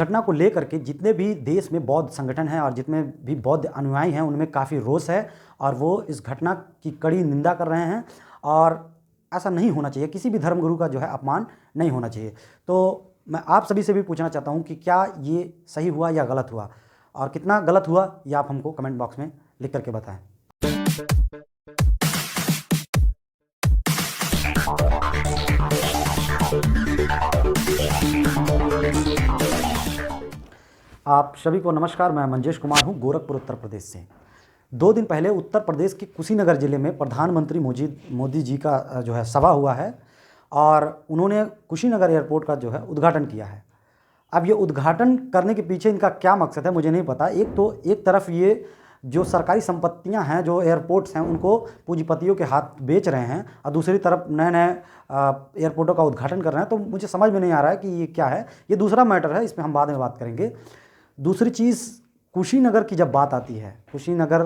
घटना को लेकर के जितने भी देश में बौद्ध संगठन हैं और जितने भी बौद्ध अनुयायी हैं उनमें काफ़ी रोष है और वो इस घटना की कड़ी निंदा कर रहे हैं और ऐसा नहीं होना चाहिए। किसी भी धर्मगुरु का जो है अपमान नहीं होना चाहिए। तो मैं आप सभी से भी पूछना चाहता हूँ कि क्या ये सही हुआ या गलत हुआ, और कितना गलत हुआ ये आप हमको कमेंट बॉक्स में लिख करके बताएं। आप सभी को नमस्कार। मैं मंजेश कुमार हूं, गोरखपुर उत्तर प्रदेश से। 2 दिन पहले उत्तर प्रदेश के कुशीनगर ज़िले में प्रधानमंत्री मोदी जी का जो है सभा हुआ है और उन्होंने कुशीनगर एयरपोर्ट का जो है उद्घाटन किया है। अब ये उद्घाटन करने के पीछे इनका क्या मकसद है मुझे नहीं पता। एक तरफ ये जो सरकारी संपत्तियां हैं, जो एयरपोर्ट्स हैं, उनको पूंजीपतियों के हाथ बेच रहे हैं और दूसरी तरफ नए नए एयरपोर्टों का उद्घाटन कर रहे हैं। तो मुझे समझ में नहीं आ रहा है कि ये क्या है। ये दूसरा मैटर है, इस पर हम बाद में बात करेंगे। दूसरी चीज़, कुशीनगर की जब बात आती है, कुशीनगर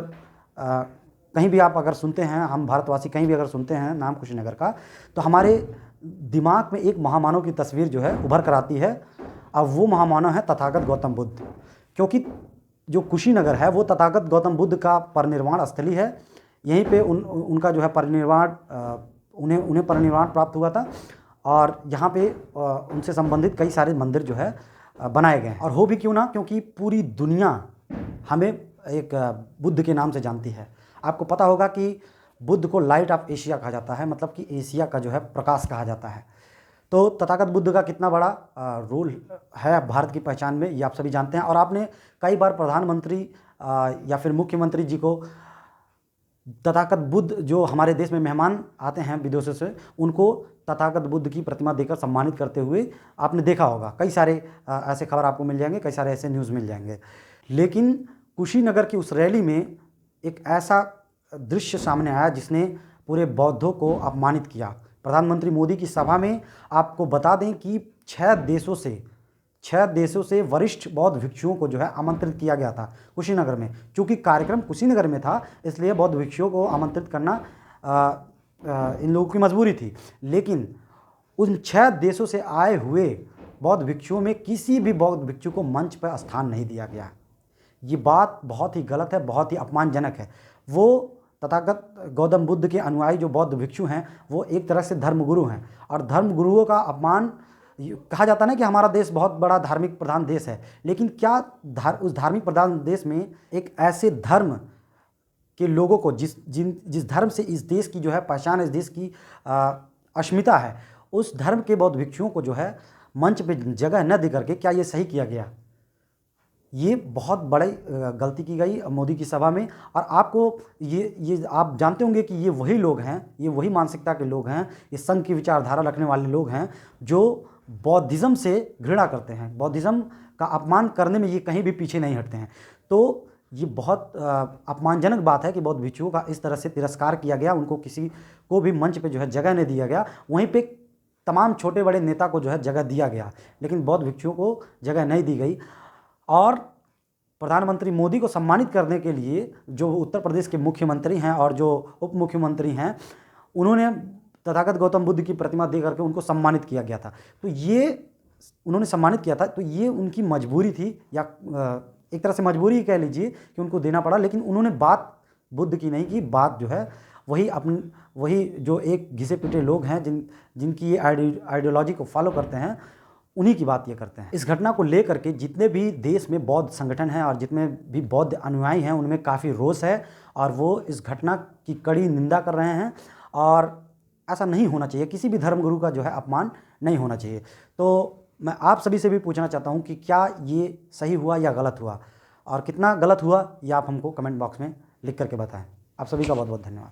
कहीं भी आप अगर सुनते हैं, हम भारतवासी कहीं भी अगर सुनते हैं नाम कुशीनगर का, तो हमारे दिमाग में एक महामानव की तस्वीर जो है उभर कर आती है। अब वो महामानव है तथागत गौतम बुद्ध, क्योंकि जो कुशीनगर है वो तथागत गौतम बुद्ध का परिनिर्वाण स्थली है। यहीं पे उनका जो है परिनिर्वाण उन्हें परिनिर्वाण प्राप्त हुआ था और यहाँ पे उनसे संबंधित कई सारे मंदिर जो है बनाए गए हैं। और हो भी क्यों ना, क्योंकि पूरी दुनिया हमें एक बुद्ध के नाम से जानती है। आपको पता होगा कि बुद्ध को लाइट ऑफ एशिया कहा जाता है, मतलब कि एशिया का जो है प्रकाश कहा जाता है। तो तथागत बुद्ध का कितना बड़ा रोल है भारत की पहचान में, ये आप सभी जानते हैं। और आपने कई बार प्रधानमंत्री या फिर मुख्यमंत्री जी को तथागत बुद्ध, जो हमारे देश में मेहमान आते हैं विदेशों से, उनको तथागत बुद्ध की प्रतिमा देकर सम्मानित करते हुए आपने देखा होगा। कई सारे ऐसे खबर आपको मिल जाएंगे, कई सारे ऐसे न्यूज़ मिल जाएंगे। लेकिन कुशीनगर की उस रैली में एक ऐसा दृश्य सामने आया जिसने पूरे बौद्धों को अपमानित किया। प्रधानमंत्री मोदी की सभा में आपको बता दें कि 6 देशों से वरिष्ठ बौद्ध भिक्षुओं को जो है आमंत्रित किया गया था कुशीनगर में। चूँकि कार्यक्रम कुशीनगर में था, इसलिए बौद्ध भिक्षुओं को आमंत्रित करना इन लोगों की मजबूरी थी। लेकिन उन 6 देशों से आए हुए बौद्ध भिक्षुओं में किसी भी बौद्ध भिक्षु को मंच पर स्थान नहीं दिया गया। ये बात बहुत ही गलत है, बहुत ही अपमानजनक है। वो तथागत गौतम बुद्ध के अनुयायी जो बौद्ध भिक्षु हैं, वो एक तरह से धर्मगुरु हैं और धर्मगुरुओं का अपमान, कहा जाता है ना कि हमारा देश बहुत बड़ा धार्मिक प्रधान देश है, लेकिन क्या उस धार्मिक प्रधान देश में एक ऐसे धर्म के लोगों को जिस धर्म से इस देश की जो है पहचान, इस देश की अस्मिता है, उस धर्म के बौद्ध भिक्षुओं को जो है मंच पे जगह न दे करके क्या ये सही किया गया? ये बहुत बड़ी गलती की गई मोदी की सभा में। और आपको ये आप जानते होंगे कि ये वही लोग हैं, ये वही मानसिकता के लोग हैं, ये संघ की विचारधारा रखने वाले लोग हैं जो बौद्धिज़्म से घृणा करते हैं। बौद्धिज़्म का अपमान करने में ये कहीं भी पीछे नहीं हटते हैं। तो ये बहुत अपमानजनक बात है कि बौद्ध भिक्षुओं का इस तरह से तिरस्कार किया गया, उनको किसी को भी मंच पे जो है जगह नहीं दिया गया। वहीं पे तमाम छोटे बड़े नेता को जो है जगह दिया गया, लेकिन बौद्ध भिक्षुओं को जगह नहीं दी गई। और प्रधानमंत्री मोदी को सम्मानित करने के लिए जो उत्तर प्रदेश के मुख्यमंत्री हैं और जो उप मुख्यमंत्री हैं, उन्होंने तथागत गौतम बुद्ध की प्रतिमा दे करके उनको सम्मानित किया गया था। तो ये उन्होंने सम्मानित किया था, तो ये उनकी मजबूरी थी, या एक तरह से मजबूरी कह लीजिए कि उनको देना पड़ा। लेकिन उन्होंने बात बुद्ध की नहीं की, बात जो है वही जो एक घिसे पिटे लोग हैं जिनकी ये आइडियोलॉजी को फॉलो करते हैं, उन्हीं की बात ये करते हैं। इस घटना को लेकर के जितने भी देश में बौद्ध संगठन हैं और जितने भी बौद्ध अनुयायी हैं उनमें काफ़ी रोष है और वो इस घटना की कड़ी निंदा कर रहे हैं। और ऐसा नहीं होना चाहिए, किसी भी धर्मगुरु का जो है अपमान नहीं होना चाहिए। तो मैं आप सभी से भी पूछना चाहता हूँ कि क्या ये सही हुआ या गलत हुआ, और कितना गलत हुआ ये आप हमको कमेंट बॉक्स में लिख करके बताएं। आप सभी का बहुत बहुत धन्यवाद।